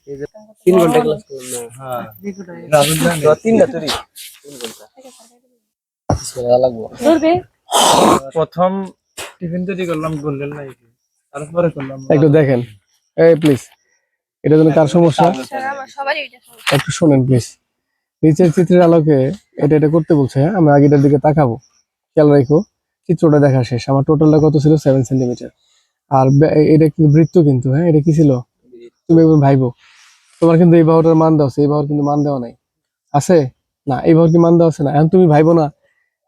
3 ঘন্টা ক্লাস করলাম না। হ্যাঁ তিনটা তৈরি 3 ঘন্টা লাগবো। প্রথম টিফিন তৈরি করলাম বললেন না তারপরে করলাম একটু দেখেন এই প্লিজ, এটা জন্য কার সমস্যা একটু শোনেন প্লিজ। নিচের চিত্রের আলোকে এটা করতে বলছে। হ্যাঁ, আমরা আগেটার দিকে তাকাবো, খেয়াল রাখো। চিত্রটা দেখা শেষ। আমার টোটালটা কত ছিল? 7 সেন্টিমিটার। আর এটা কিন্তু বৃত্ত, কিন্তু হ্যাঁ এটা কি ছিল? তুমি একবার ভাইবো, তোমার কিন্তু এই বাহুটার মান দেওয়া আছে, এই বাহুর কিন্তু মান দেওয়া নাই আছে না, এই বাহুর কি মান দেওয়া আছে না? এখন তুমি ভাইবো না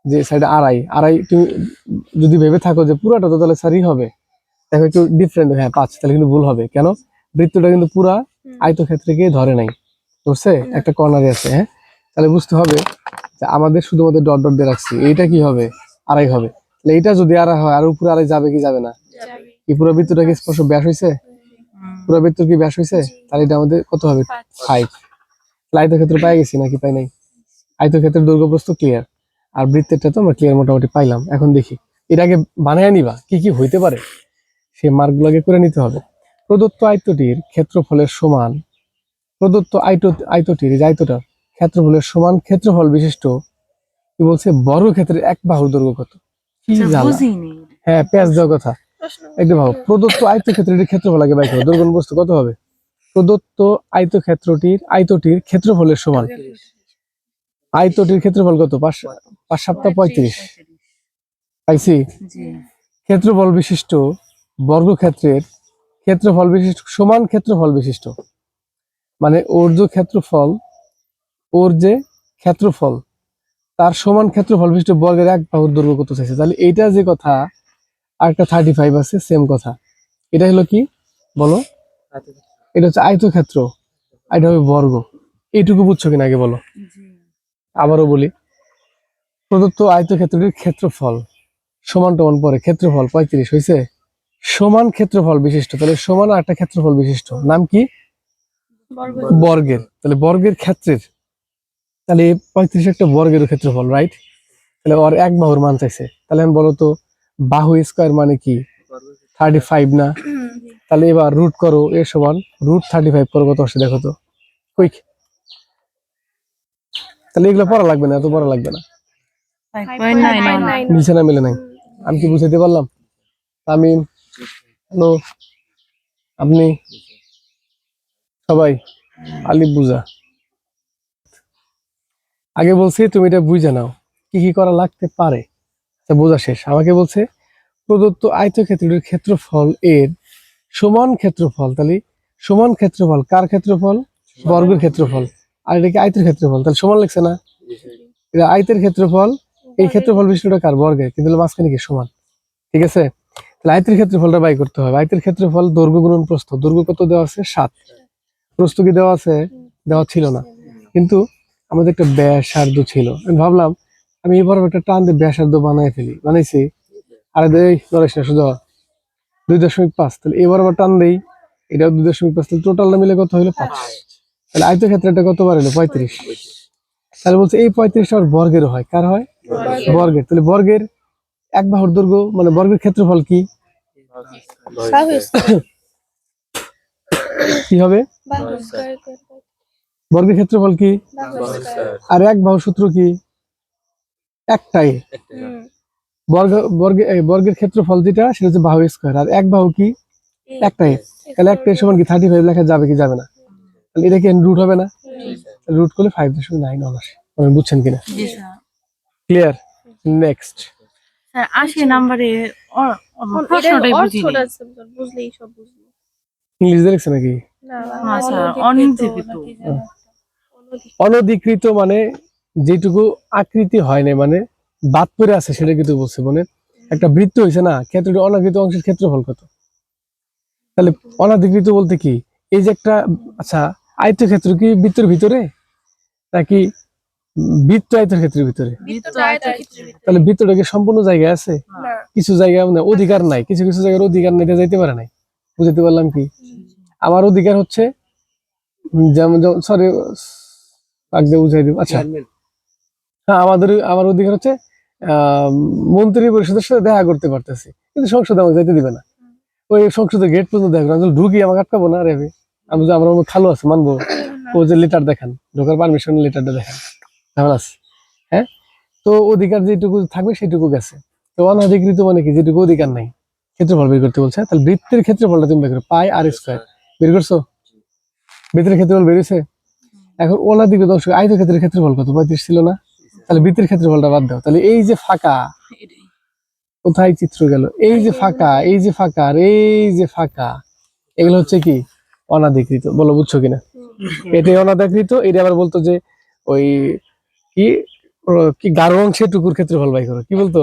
যে সাইডে আড়াই আড়াই, তুমি যদি ভেবে থাকো যে পুরাটা তো তাহলে সারি হবে, দেখো একটু ডিফারেন্ট। হ্যাঁ 5, তাহলে কিন্তু ভুল হবে। কেন? বৃত্তটা কিন্তু পুরা আয়তক্ষেত্রকে ধরে নাই, ধরছে একটা কর্নারে আছে। হ্যাঁ, তাহলে বুঝতে হবে যে আমাদের শুধুমাত্র ডট ডট দিয়ে রাখছি, এইটা কি হবে? আড়াই হবে। তাহলে এইটা যদি আড়াই হয়, আর উপরে আড়াই যাবে কি যাবে না? কি পুরো বৃত্তটা কি স্পর্শ ব্যাস হয়েছে? পুরো বৃত্ত কি ব্যাস হয়েছে? তাহলে এটা আমাদের কত হবে? 5। আয়তক্ষেত্র পাই গেছি নাকি পাই নাই? আয়তক্ষেত্রের দৈর্ঘ্য প্রস্থ ক্লিয়ার, আর বৃত্তেরটা তো আমরা ক্লিয়ার মোটামুটি পাইলাম। এখন দেখি এর আগে বানায় নিবা কি কি হইতে পারে, সে মার্কগুলোকে করে নিতে হবে। প্রদত্ত আয়তটির ক্ষেত্রফলের সমান, প্রদত্ত আয়তটির যে আয়তটার ক্ষেত্রফলের সমান ক্ষেত্রফল বিশিষ্ট কি বলছে? বর্গক্ষেত্রের এক বাহুর দৈর্ঘ্য কত? কি জানা? হ্যাঁ, প্যাচ দেওয়ার কথা। একটু ভাবো, প্রদত্ত আয়তক্ষেত্রটির ক্ষেত্রফল আগে বাইর করো, দৈর্ঘ্য বস্তু কত হবে? প্রদত্ত আয়তটির ক্ষেত্রফলের সমান, আয়তটির ক্ষেত্রফল কত? 5 7 35 পাইছি। ক্ষেত্রফল বিশিষ্ট বর্গক্ষেত্রের ক্ষেত্রফল বিশিষ্ট সমান ক্ষেত্রফল বিশিষ্ট, মানে ওর যে ক্ষেত্রফল তার সমান ক্ষেত্রফল বিশিষ্ট বর্গের এক বাহুর দৈর্ঘ্য কত চাইছে। তাহলে এইটা যে কথা, আর একটা 35 আছে, সেম কথা। এটা হলো কি বলো? এটা হচ্ছে আয়তক্ষেত্র, এটা হবে বর্গ। এইটুকু বুঝছো কিনা আগে বলো। আবারও বলি, প্রদত্ত আয়তক্ষেত্রটির ক্ষেত্রফল সমান টমান পরে ক্ষেত্রফল 35 হয়েছে, সমান ক্ষেত্রফল বিশিষ্ট। তাহলে সমান আর একটা ক্ষেত্রফল বিশিষ্ট নাম কি? বর্গের। তাহলে বর্গের ক্ষেত্রের, তাহলে 35 একটা বর্গের ক্ষেত্রফল, রাইট? তাহলে ওর এক বাহুর মান চাইছে। তাহলে আমি বলো তো, বাহু স্কোয়ার মানে কি? 35 না? তাহলে এবার রুট করো, এ সমান √35 করো, কত আসে দেখো তো কুইক। তাহলে এগুলো পড়া লাগবে না, এত পড়া লাগবে না, নিচে না মিলে নাই। আমি কি বুঝাইতে পারলাম? আমি হ্যালো, আপনি সবাই আলিফ বুঝা। আগে বলছি তুমি এটা বুঝে নাও কি কি করা লাগতে পারে, বোঝা শেষ। আমাকে বলছে প্রদত্ত আয়তক্ষেত্রের ক্ষেত্রফল এর সমান ক্ষেত্রফল। তাহলে সমান ক্ষেত্রফল কার ক্ষেত্রফল? বর্গের ক্ষেত্রফল। আর এটা কি আয়তের ক্ষেত্রফল, তাহলে সমান লাগছে না? এটা আয়তের ক্ষেত্রফল, এই ক্ষেত্রফল বিশিষ্টটা কার? বর্গের, কিন্তু মাঝখানে কি সমান। ঠিক আছে, তাহলে আয়তের ক্ষেত্রফলটা বাই করতে হবে। আয়তের ক্ষেত্রফল দৈর্ঘ্য গুণন প্রস্থ। দৈর্ঘ্য কত দেওয়া আছে? 7। প্রস্থ কি দেওয়া আছে? দেওয়া ছিল না, কিন্তু আমাদের একটা ব্যাসার্ধ ছিল। আমি ভাবলাম আমি এবার একটা টান দিয়ে ব্যাসার্ধ বানাইছি। আরে দেই ধরেছ না, শুধু 2.5। তাহলে এবার আবার টান দেই, এটাও 2.5। তাহলে টোটালটা মিলে কত হলো? 5। তাহলে আয়তক্ষেত্রটা কত বার হলো? 35। তাহলে বলছে এই 35টা বর্গেরও হয়। কার হয়? বর্গের। তাহলে বর্গের এক বাহুর দৈর্ঘ্য মানে বর্গের ক্ষেত্রফল কি? কি হবে? বর্গের ক্ষেত্রফল কি? আর এক বাহুর সূত্র কি? একটাই। বর্গের ক্ষেত্রফল যেটা, সেটা হচ্ছে বাহু স্কয়ার। আর এক বাহু কি? একটাই। তাহলে একটাই সমান কি 35 লেখা যাবে কি যাবে না? তাহলে এটা কি রুট হবে না? রুট করলে 5.9 আসে। আপনি বুঝছেন কিনা? ক্লিয়ার? নেক্সট। স্যার 80 নম্বরে প্রশ্নটাই বুঝলেই সব বুঝলি। ইংলিশ দেখছ নাকি? না স্যার, অনির্দিষ্ট। অনধিকৃত মানে যেটুকু আকৃতি হয় না, মানে বাদ পড়ে আছে, সেটা কিন্তু বলছে। মানে একটা বৃত্ত হয়েছে না, ক্ষেত্রটি অনাকৃত অংশের ক্ষেত্রফল কত? তাহলে অনাধিকৃত বলতে কি? এই যে একটা, আচ্ছা আয়তক্ষেত্র কি বৃত্তের ভিতরে নাকি বৃত্ত আয়তক্ষেত্রের ভিতরে? তাহলে বৃত্তটা কি সম্পূর্ণ জায়গায় আছে? কিছু জায়গায় মানে অধিকার নাই, কিছু কিছু জায়গার অধিকার নিতে যাইতে পারে নাই। বুঝতে পারলাম কি? আমার অধিকার হচ্ছে যেমন, সরি আগে বুঝাই দিব। আচ্ছা হ্যাঁ, আমার অধিকার হচ্ছে মন্ত্রী পরিষদের সাথে দেখা করতে পারতেছি, কিন্তু সংসদে আমাকে যেতে দিবে না। ওই সংসদের গেট পর্যন্ত দেখা ঢুকি, আমাকে আটকাবো না রে? আমরা খালো আছে মানবো, ও যে লিটার দেখান, ঢোকার পারমিশন লিটারটা দেখান, তাহলে আছে। হ্যাঁ, তো অধিকার যেটুকু থাকবে সেটুকু গেছে। তো অনধিকৃত মানে কি, যেটুকু অধিকার নাই, ক্ষেত্রফল বের করতে বলছে। তাহলে বৃত্তের ক্ষেত্রফলটা তুমি বের করো, পাই আর স্কয়ার বের করছো, বৃত্তের ক্ষেত্রফল বের হয়েছে। এখন অনধিকৃত অংশ আয়তক্ষেত্রের ক্ষেত্রফল কত, 35 ছিল না? তাহলে বৃত্তের ক্ষেত্রফলটা বাদ দাও। তাহলে এই যে ফাঁকা, কোথায় চিত্র গেল, এই যে ফাঁকা, এই যে ফাঁকা আর এই যে ফাঁকা, এগুলো হচ্ছে কি অনাধিকৃত। বলো বুঝছো কিনা? এটাই অনাধিকৃত। এটা আবার বলতো যে ওই কি কি গাঢ় অংশের টুকুর ক্ষেত্রফল বাই করো, কি বলতো?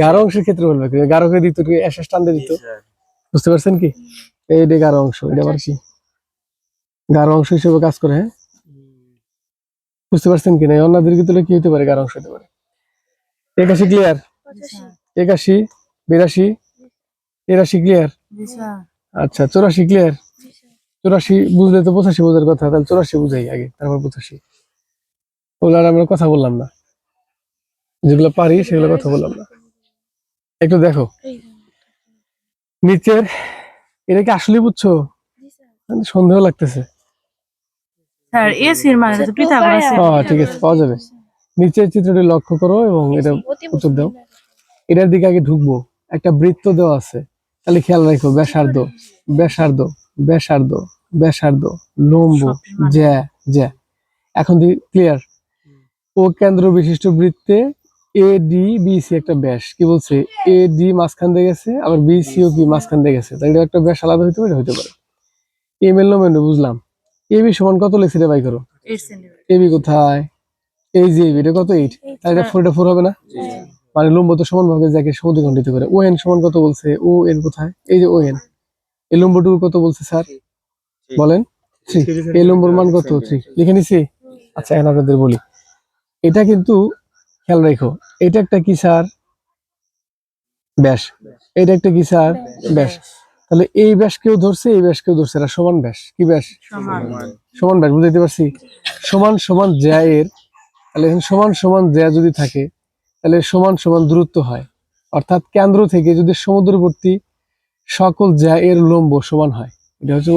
গাঢ় অংশের ক্ষেত্রফল বাই করো। গাঢ়কে দিত কি এসএস টান দিয়ে দিত, বুঝতে পারছেন কি? এইটা গাঢ় অংশ, এটা আবার কি গাঢ় অংশ হিসেবে কাজ করে। হ্যাঁ, বুঝতে পারছেন কিনা? অনাধিকৃত কি হতে পারে, গাঢ় অংশ হতে পারে। 81 ক্লিয়ার? 81, 82, 83 ক্লিয়ার? আচ্ছা 84 ক্লিয়ার? 84 বুঝলে তো 85 বোঝার কথা, তাহলে 84 বুঝাই আগে, তারপর 85। ওগুলো আর আমরা কথা বললাম না, যেগুলো পারি সেগুলো কথা বললাম না। একটু দেখো নিচের, এটা কি আসলে বুঝছো? সন্দেহ লাগতেছে। স্যার এসির মানে তো পিথাগোরাস ঠিক আছে, পাওয়া যাবে। নিচের চিত্রটি লক্ষ্য করো এবং এটা উত্তর দাও। এটার দিকে আগে ঢুকবো। একটা বৃত্ত দেওয়া আছে, তাহলে খেয়াল রাখো ব্যাসার্ধ, ব্যাসার্ধ, ব্যাসার্ধ, ব্যাসার্ধ, লম্ব, জ্যা, জ্যা। এখন ক্লিয়ার? ও কেন্দ্র বিশিষ্ট বৃত্তে এ ডি বি সি একটা ব্যাস, কি বলছে, এ ডি মাঝখান দিয়ে গেছে, আবার বি সিও কি মাঝখান দিয়ে গেছে, তাই একটা ব্যাস আলাদা হইতে পারে, হইতে পারে। এম এল মেন্ডু বুঝলাম। এ বি সমান কত লিখছি রে, বাই করো। 8 সেন্টিমিটার। এ বি কোথায়, এই যে এটা কত 8, তাই এটা 4 হবে না? মানে লম্ব তো সমান ভাবে যাকে সমদ্বিখণ্ডিত করে। ও এন সমান কত বলছে, ও এন কোথায়, এই যে ও এন। এই লম্বটুকু কত বলছে স্যার, বলেন? 3। এই লম্বর মান কত, 3 লিখে নিছি। আচ্ছা এখন আপনাদের বলি, এটা কিন্তু খেয়াল রাখো, এটা একটা কি স্যার, ব্যাস। এটা একটা কি স্যার, ব্যাস। তাহলে এই ব্যাস কেউ ধরছে, এই ব্যাস কেউ ধরছে, এরা সমান ব্যাস। কি ব্যাস, সমান ব্যাস, বুঝাইতে পারছি? সমান সমান জ্যা এর, তাহলে এখন সমান সমান জ্যা যদি থাকে, তাহলে সমান সমান দূরত্ব হয়। অর্থাৎ কেন্দ্র থেকে যদি সমুদ্রবর্তী সকল জ্যা এর লম্ব সমান হয়, এটা হচ্ছে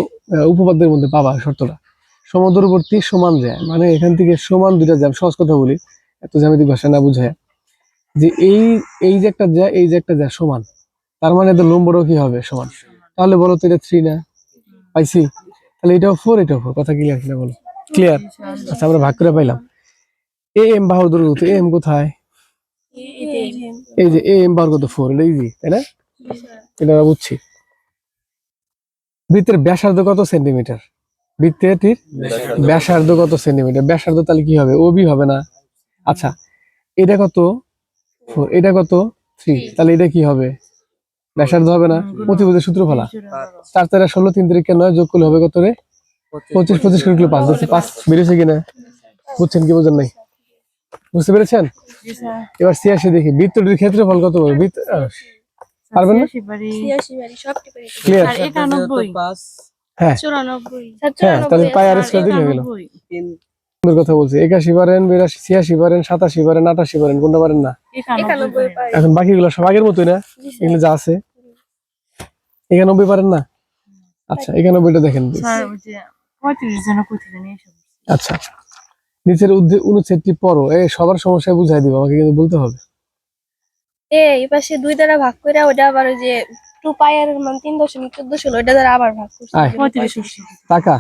উপপাদ্যের মধ্যে পাবা শর্তটা। সমুদ্রবর্তী সমান জ্যা মানে এখান থেকে সমান দুইটা জ্যা, সহজ কথা বলি, এত জ্যামিতিক ভাষা না বুঝায়, যে এই যে একটা জ্যা, এই যে একটা জ্যা সমান, তার মানে এদের লম্বটাও কি হবে, সমান। তাহলে বলো তো এটা 3 না? পাইছি। তাহলে এটাও 4, এটাও 4। কথা ক্লিয়ার কিনা বলো? ক্লিয়ার? আচ্ছা আমরা ভাগ করে পাইলাম। এ এম বাহুর দৈর্ঘ্য, এ এম কোথায়, এই যে এ এম বাহুর কত 4, এটা ইজি তাই না? এটা আমরা বুঝছি। বৃত্তের ব্যাসার্ধ কত সেন্টিমিটার, বৃত্তের ব্যাসার্ধ কত সেন্টিমিটার, ব্যাসার্ধ তাহলে কি হবে, ও বি হবে না? আচ্ছা এটা কত 4, এটা কত 3, তাহলে এটা কি হবে, ব্যাসার্ধ হবে না? প্রতিভুজের সূত্র ফেলা, 4 4 16, 3 3 9, যোগ করলে হবে কত রে, 25, 25 করে 5 5 বেরিয়েছে কিনা, বুঝছেন কি বোঝেন নাই? বুঝতে পেরেছেন? এবার 86 দেখি, বৃত্তটির ক্ষেত্রফল কত হবে, পারবেন না? ক্লিয়ার? 91, হ্যাঁ 94, হ্যাঁ, তাহলে পাই আর স্কয়ার দিলে হয়ে গেল। সুন্দর কথা বলছি। 81 পারেন, 82, 86 পারেন, 87 পারেন, 88 পারেন, কোনটা পারেন না? 91 এখন বাকিগুলো সব আগের মতোই না, এগুলো যা আছে। 91 পারেন না? আচ্ছা 91টা দেখেন please। স্যার ওই যে 35 জন কোথায় জানি এসব। আচ্ছা নিচের অনুচ্ছেদটি পড়ো, এই সবার সমস্যা বুঝাই দিব, আমাকে কিন্তু বলতে হবে। এই পাশে 2 দ্বারা ভাগ করে ওটা আবার ওই যে 2 পাই এর মান 3.14 ছিল, ওটা দ্বারা আবার ভাগ করছি। আয় 35 টাকা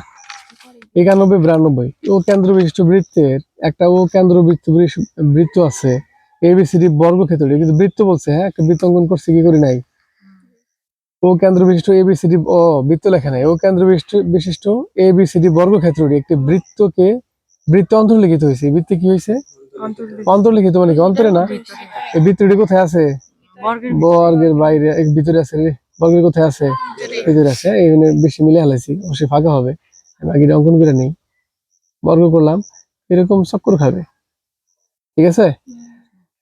91 92। ও কেন্দ্র বিশিষ্ট বৃত্তের একটা ও কেন্দ্র বৃত্ত আছে, এবিসিডি বর্গক্ষেত্র, কিন্তু বৃত্ত বলছে, হ্যাঁ একটা বৃত্ত অঙ্কন করছে, কি করি নাই? ও কেন্দ্র বিশিষ্ট এবিসিডি, ও বৃত্ত লেখা নাই, ও কেন্দ্র বিশিষ্ট এবিসিডি বর্গক্ষেত্রটি একটি বৃত্ত অন্তর্লিখিত হয়েছে। বৃত্তে কি হয়েছে, অন্তর্লিখিত, মানে কি অন্তরে না? এই বৃত্তটি কোথায় আছে, বর্গের বাইরে, ভিতরে আছে রে, বর্গের কোথায় আছে, ভিতরে আছে। এখানে বেশি মিলে হালাইছি, অবশ্যই ফাঁকা হবে, আমি আগে অঙ্কন করে নেই, বর্গ করলাম, এরকম চক্কর খাবে, ঠিক আছে?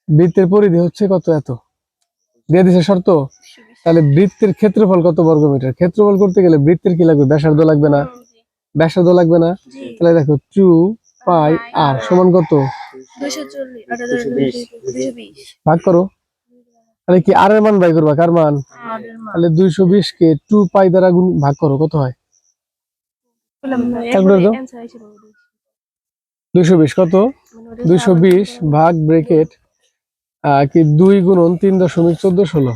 বৃত্তের পরিধি হচ্ছে কত, এত দিয়ে দিছে শর্ত। তাহলে বৃত্তের ক্ষেত্রফল কত বর্গমিটার, ক্ষেত্রফল করতে গেলে বৃত্তের কি লাগবে, ব্যাসার্ধ লাগবে না? ব্যাসার্ধ লাগবে না? তাহলে দেখো 2 পাই আর সমান কত, 220 ভাগ করো। তাহলে কি আর এর মান বাই করবা, কার মান? তাহলে 220 কে 2 পাই দ্বারা ভাগ করো, কত হয়, ক্যালকুলেট দাও। 220 কত? 220 ভাগ ব্রেকেট কি 2 গুণন 3.1416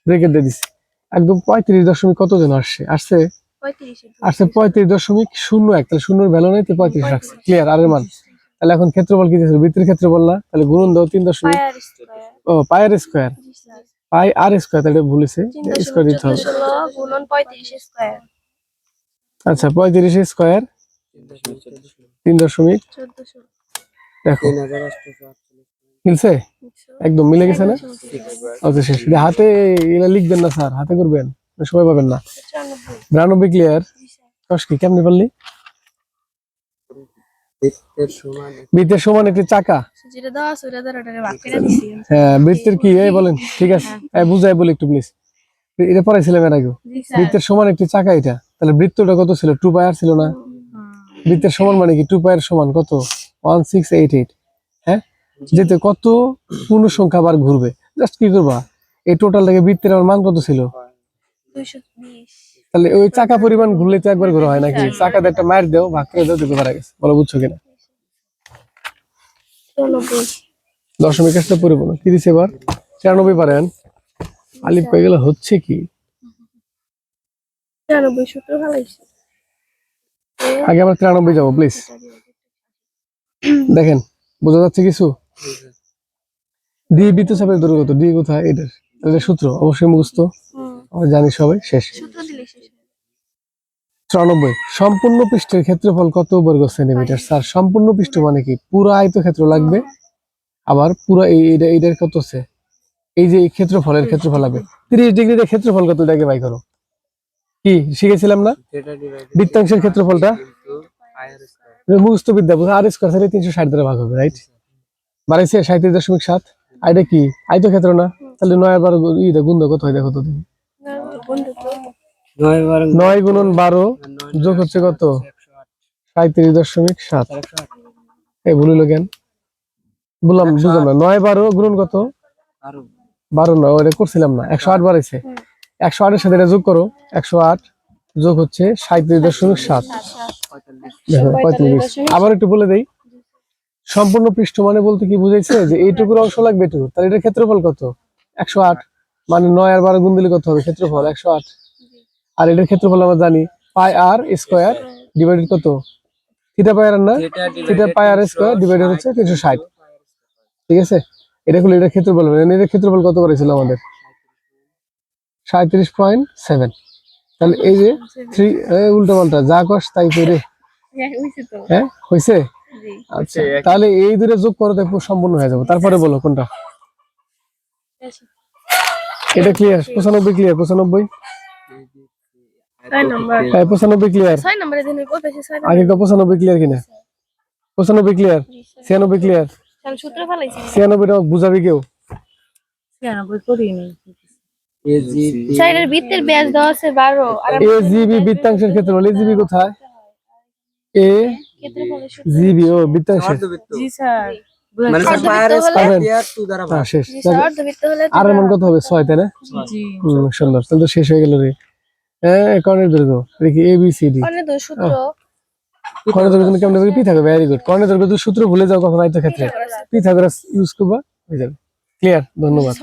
ব্রেকেট দিয়ে দিছি। একদম 35 দশমিক কত জন আসছে? আসছে 35.01। তাহলে শূন্যর ভ্যালু নাই, তো 35 রাখছে। ক্লিয়ার? আর এর মান তাহলে এখন ক্ষেত্রফল কি দিয়েছিল? বৃত্তের ক্ষেত্রফল না, তাহলে গুণন দাও 3 দশমিক ও পাই আর স্কয়ার, পাই আর স্কয়ার, তাহলে ভুলেছে স্কয়ার দিতে হবে। আচ্ছা 35 স্কয়ার 3.14 দেখো মিলছে, একদম মিলে গেছে না? আচ্ছা শেষ। হাতে এগুলা লিখবেন না স্যার, হাতে করবেন, সময় পাবেন না। 92 ক্লিয়ার। কি কেমনে পারলি? বৃত্তের সমান একটি চাকা। হ্যাঁ বৃত্তের কি বলেন? ঠিক আছে বুঝাই বলি একটু প্লিজ। এটা পড়াইছিলাম এর আগে। বৃত্তের সমান একটি চাকা এটা, তাহলে বৃত্তটা কত ছিল? 2 পাই আর ছিল না? বৃত্তের সমান মানে কি? 2 পাই এর সমান কত? 1688। হ্যাঁ, যেতে কত পূর্ণ সংখ্যা বার ঘুরবে। জাস্ট কি করবা, এই টোটাল থেকে বৃত্তের আমার মান কত ছিল? 220। তাহলে ওই চাকা পরিমাণ ঘুরলে তো একবার ঘোরা হয় নাকি? চাকাতে একটা মার দাও, ভাগ করে দাও, দেখতে পারা গেছে। বলো বুঝছো কিনা? দশমিক আসলে পরিপূর্ণ কি দিছে এবার? 94 পারেন। আলিফ পেয়ে গেলে হচ্ছে কি? 93 সূত্র ভালোইছে। আগে আমরা 93 যাবো প্লিজ। দেখেন বোঝা যাচ্ছে কিছু? ডি বৃত্ত চাপের দৈর্ঘ্য কত? ডি কোথায়? এটার এটা সূত্র অবশ্যই মুখস্থ, আমরা জানি সবাই। শেষ। সূত্র দিলে শেষ হয়। 94 সম্পূর্ণ পৃষ্ঠের ক্ষেত্রফল কত বর্গ সেন্টিমিটার? স্যার সম্পূর্ণ পৃষ্ঠ মানে কি? পুরো আয়তক্ষেত্র লাগবে, আবার পুরো এইটার কত আছে? এই যে ক্ষেত্রফলের ক্ষেত্রফল লাগবে। 30 ডিগ্রিতে ক্ষেত্রফল কত? এটাকে বাই করো। কি শিখেছিলাম না? বৃত্তাংশের ক্ষেত্রফলটা মুখস্থ বিদ্যা, আর স্কয়ার থেকে 360 দ্বারা ভাগ হবে, রাইট? বাড়াইছে 37.7। আর এটা কি? আয়তক্ষেত্র না? তাহলে 9 আর 12 গুণ দাও, কত হয় দেখো তো দেখি। 9 গুণন 12 যোগ হচ্ছে কত? 37.7। এই ভুল হলো কেন? বুঝলাম না। 9 12 গুণন কত? 12 না, ওটা করছিলাম না। 108 বাড়াইছে। 108 এর সাথে এটা যোগ করো। 108 যোগ হচ্ছে 37.7। দেখো 45। আবার একটু বলে দেই, সম্পূর্ণ পৃষ্ঠ মানে বলতে কি বুঝাইছে? যে এইটুকুর অংশ লাগবে এটুকু, তাহলে এটার ক্ষেত্রফল কত? 108 মানে 9 আর 12 গুণ দিলে কত হবে? ক্ষেত্রফল 108। আর এটার ক্ষেত্রফল আমরা জানি পাই আর স্কয়ার ডিভাইডেড কত? থিটা পাই আর না, থিটা পাই আর স্কয়ার ডিভাইডেড হচ্ছে 360। ঠিক আছে, এটা হলো এটার ক্ষেত্রফল। এটার ক্ষেত্রফল কত করেছিল আমাদের? 37.7। তাহলে এই যে 3 উল্টো পাল্টা যা কস তাই করে। হ্যাঁ হয়েছে? আচ্ছা তাহলে এই দুটো যোগ করো, দেখো সম্পূর্ণ হয়ে যাবে। তারপরে বলো কোনটা? এটা ক্লিয়ার? 95 ক্লিয়ার? 95 95 ক্লিয়ার? 6 নম্বরে দিন বলতেছে 6 আগে 95 ক্লিয়ার কিনা? 95 ক্লিয়ার? 96 ক্লিয়ার? আমি সূত্র ভালোইছি। 96 টা বুঝাবি কেউ? 96 করিনি। সাইডের বৃত্তের ব্যাস দেওয়া আছে 12 আর এজিবি বৃত্তাংশের ক্ষেত্রফল। এজিবি কোথায়? এ ক্ষেত্রফলের সূত্র জিবি ও বৃত্তাংশের। জি স্যার। মানে স্যার পায়ার স্কয়ার 2 দ্বারা ভাগ। শেষ। জি স্যার অর্ধবৃত্ত হলে আর এমন কত হবে? 6 তাই না? জি। সুন্দর, তাহলে তো শেষ হয়ে গেল রে। হ্যাঁ কর্ণের দৈর্ঘ্য দেখি এ বি সি ডি। অন্য দুই সূত্র কর্ণের দৈর্ঘ্য কেমন হবে? পি থাকবে। Very good. কর্ণের দৈর্ঘ্য সূত্র ভুলে যাও কখন আয়তক্ষেত্রে, পিথাগোরাস ইউজ করবা, হয়ে যাবে। ক্লিয়ার? ধন্যবাদ।